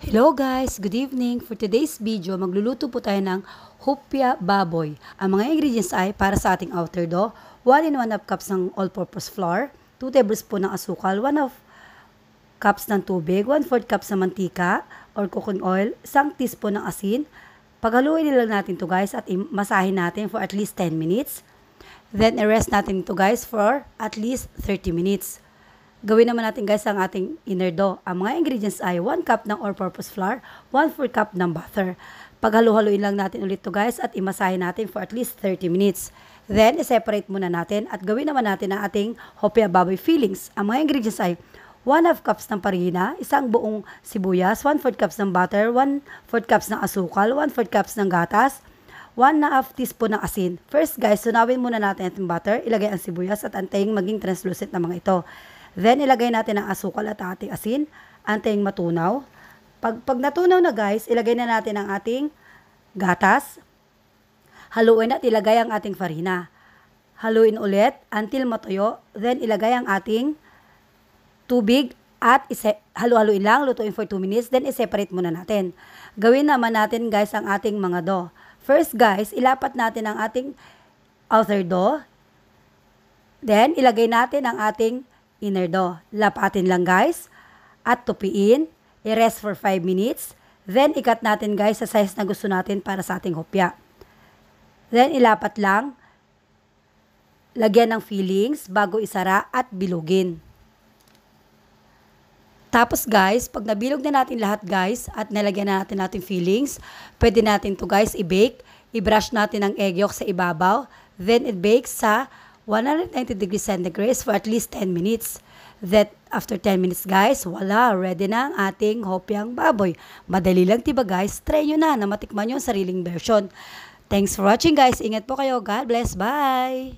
Hello guys! Good evening! For today's video, magluluto po tayo ng hopya baboy. Ang mga ingredients ay para sa ating outer dough, 1 and 1/2 cups ng all-purpose flour, 2 tablespoon ng asukal, 1/2 cups ng tubig, 1/4 cups ng mantika or cooking oil, 1 teaspoon ng asin. Paghaluin lang natin to guys at masahin natin for at least 10 minutes. Then, i-rest natin to guys for at least 30 minutes. Gawin naman natin guys ang ating inner dough. Ang mga ingredients ay 1 cup ng all-purpose flour, 1/4 cup ng butter. Paghalo-haluin lang natin ulit to guys at imasahin natin for at least 30 minutes. Then, i-separate muna natin at gawin naman natin ang ating hopya baboy fillings. Ang mga ingredients ay 1/2 cups ng farina, isang buong sibuyas, 1/4 cups ng butter, 1/4 cups ng asukal, 1/4 cups ng gatas, 1/2 teaspoon ng asin. First guys, sunawin muna natin itong butter, ilagay ang sibuyas at antayin maging translucent na mga ito. Then, ilagay natin ang asukal at ating asin. Antayin matunaw. Pag natunaw na guys, ilagay na natin ang ating gatas. Haluin at ilagay ang ating farina. Haluin ulit until matuyo. Then, ilagay ang ating tubig at halu-haluin lang. Lutuin for 2 minutes. Then, i-separate muna natin. Gawin naman natin guys ang ating mga dough. First guys, ilapat natin ang ating outer dough. Then, ilagay natin ang ating inner dough. Lapatin lang guys at tupiin. I-rest for 5 minutes. Then, ikat natin guys sa size na gusto natin para sa ating hopya. Then, ilapat lang. Lagyan ng fillings bago isara at bilugin. Tapos guys, pag nabilog na natin lahat guys at nalagyan na natin ating fillings, pwede natin to guys i-bake. I-brush natin ang egg yolk sa ibabaw. Then, i-bake sa 190 degrees centigrade for at least 10 minutes. That after 10 minutes guys, wala, ready na ang ating hopyang baboy. Madali lang diba guys? Try nyo na matikman yung sariling version. Thanks for watching guys. Ingat po kayo. God bless. Bye!